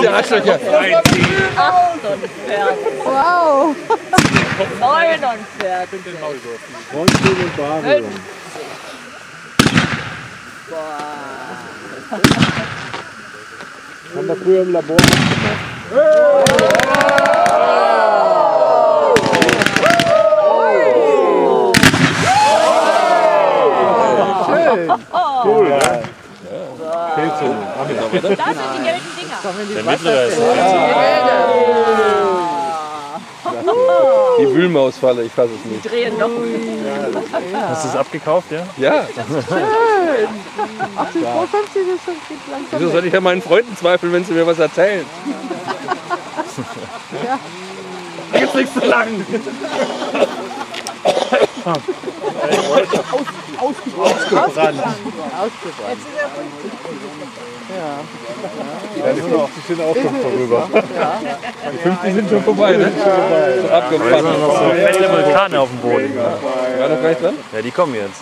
Die Arschlöcher. 48. Wow. 49. Freundin und Barium. Haben wir früher im Labor gemacht. Schön. Cool, ja. Das sind die gelben Dinger. Der mittlere ist. Die Wühlmausfalle, ich fasse es nicht. Drehen noch. Hast du es abgekauft, ja? Ja. Schön. 18,50 ist schon langsam. Wieso soll ich an meinen Freunden zweifeln, wenn sie mir was erzählen? Ja. Jetzt nichts zu lang. Ausgebrannt. Ja, die 50 sind auch schon vorüber. Die 50 sind schon vorbei, ne? Schon Da abgefahren. sind noch so fette Vulkane auf dem Boden. War noch gar nicht dran? Ja, die kommen jetzt.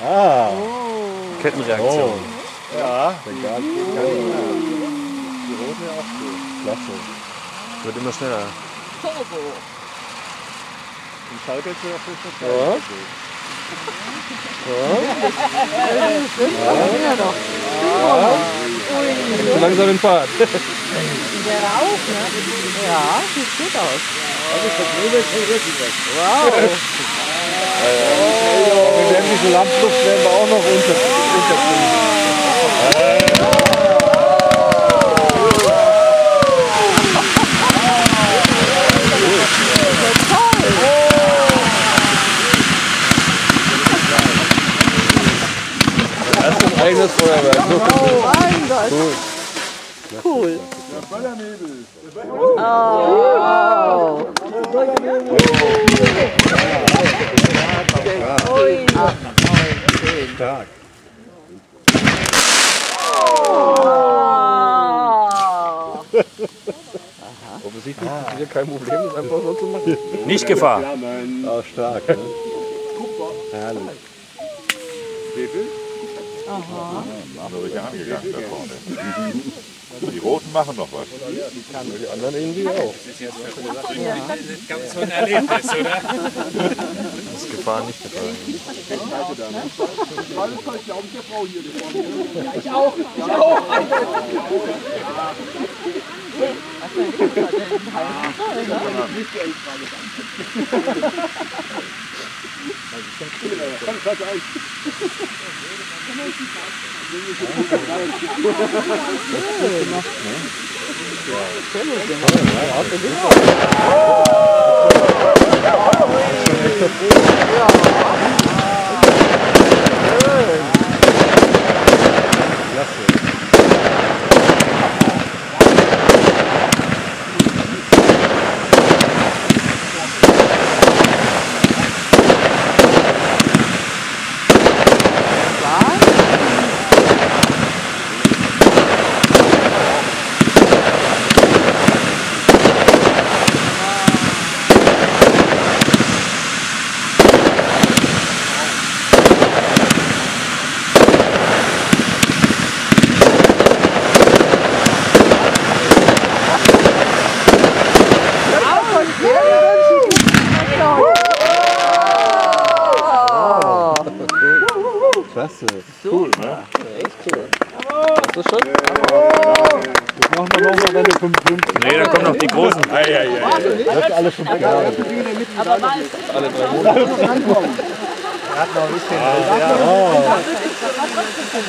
Ah, Kettenreaktion. ja. Die roten ja auch gut. Klasse. Wird immer schneller. Turbo. Und Schalke ist ja auch nicht so Ja. Ja, doch. So langsam in Fahrt. Der Rauch, ne? Ja, sieht gut aus. Wow. Wir werden diese Landluft werden wir auch noch unterbringen. Das ist ein eigenes Feuerwerk. So Oh mein Gott. Cool. Oh. Stark. Offensichtlich ist hier kein Problem, das einfach so zu machen. Nicht Gefahr. Ah, stark. Ne? Herrlich. Die Roten machen noch was. Die anderen irgendwie auch. Ganz so ein Erlebnis, oder? Das ist Gefahr, nicht Gefahr. Ich auch. Klasse. Cool, ne? Ist das schon? Das machen wir noch mal, wenn wir 55. Nee, da kommen noch die großen. Das ist alles 5 Jahre. Aber mal Alle 3 Monate. Hat noch ein bisschen. Oh.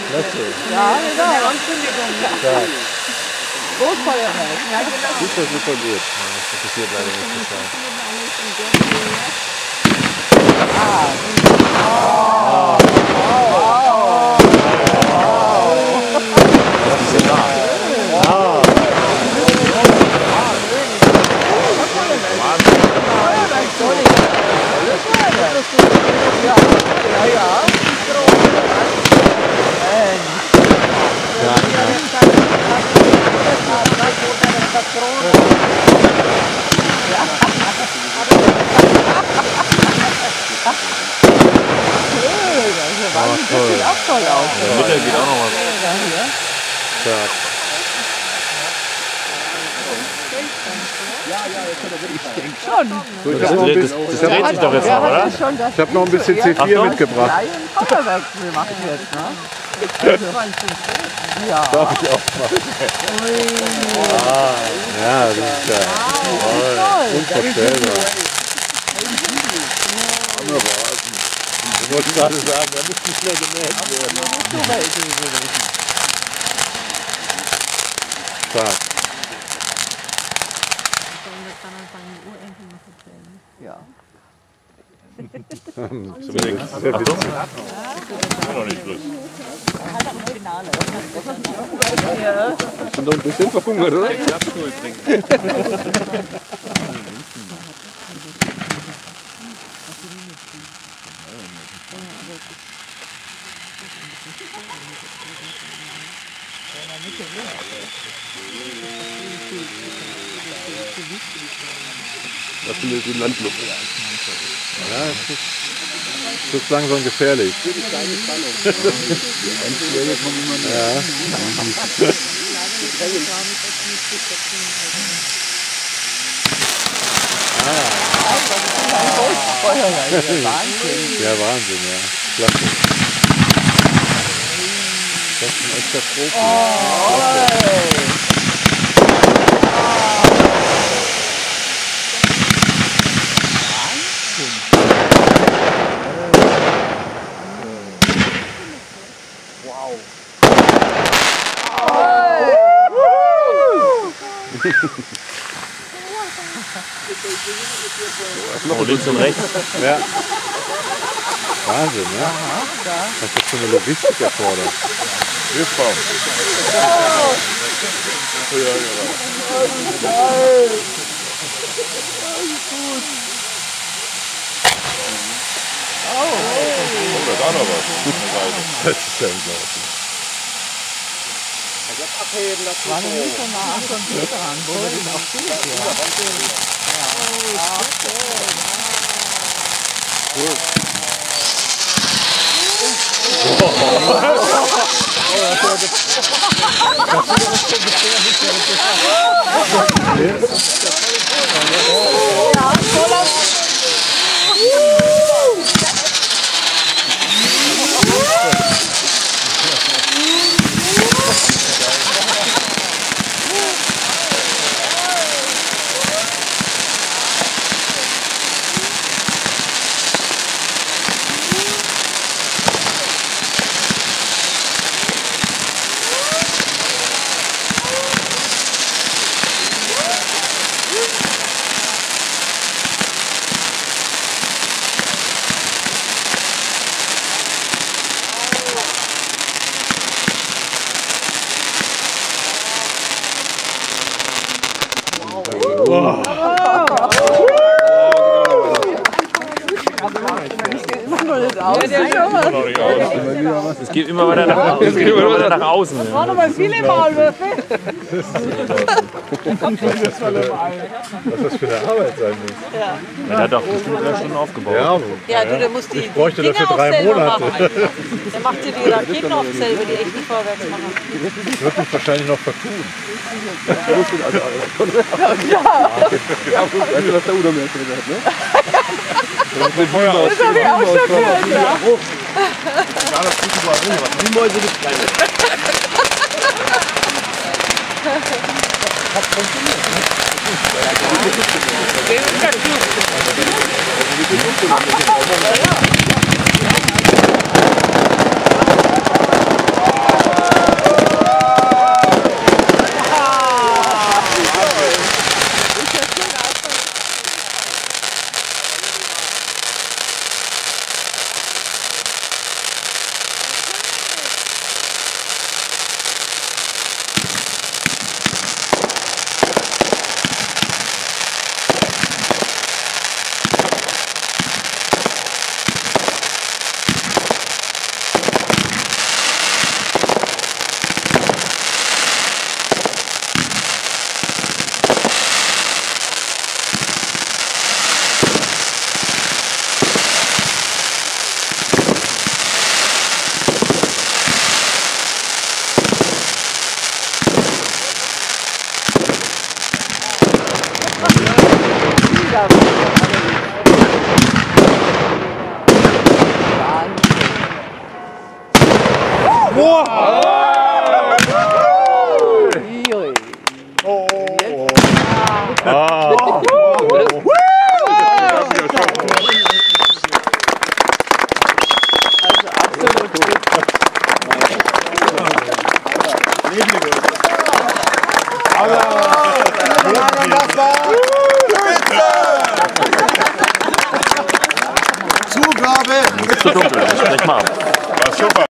Klasse. ja, genau. Stark. Großfeuerwerk. Ja, genau. Super, super gut. Das interessiert leider nicht so stark. Sieht auch toll aus. In der Mitte geht auch noch was. Stark. So, ich habe noch, Das dreht sich doch jetzt noch, oder? ich hab noch ein bisschen C4 mitgebracht. Kleinen Feuerwerksel machen jetzt, ne? Ja. Darf ich auch machen? Ja, das ist ja unvorstellbar. Ich wollte gerade sagen, er muss nicht mehr gemäht werden. Stark. Ja. Achtung. Noch nicht Schluss. Ich bin doch ein bisschen verhungert, oder? Das ist die Landluft. Ja, es ist langsam gefährlich. Ja. Ja, Wahnsinn, ja. Klasse. Das ist ein echter Profi. Oh, links und rechts. Ja. Wahnsinn, ne? Was das für eine Logistik erfordert. Hilfsbaum. Oh, da ist auch noch was. Das ist ja unglaublich. War noch nicht so nah am Computer an, wo wir den auch sehen. Es geht immer weiter nach außen. War noch mal viele Maulwürfe. Was das für eine Arbeit sein muss. Er hat auch bestimmt 3 Stunden aufgebaut. Ja, du, der muss die Ich bräuchte Dinger dafür auch 3 selber Monate. machen. Der macht dir die Raketen auch selber, die echten Feuerwerksmacher. Das wird mich wahrscheinlich noch vertun. Weißt du, was der Udo mir erzählt hat, ne? Das habe ich auch schon gehört, ja. Die Mäuse gibt Ui. Also absolut gut. Das war Zugabe! Zu dunkel, das ist gleich mal ab. War super.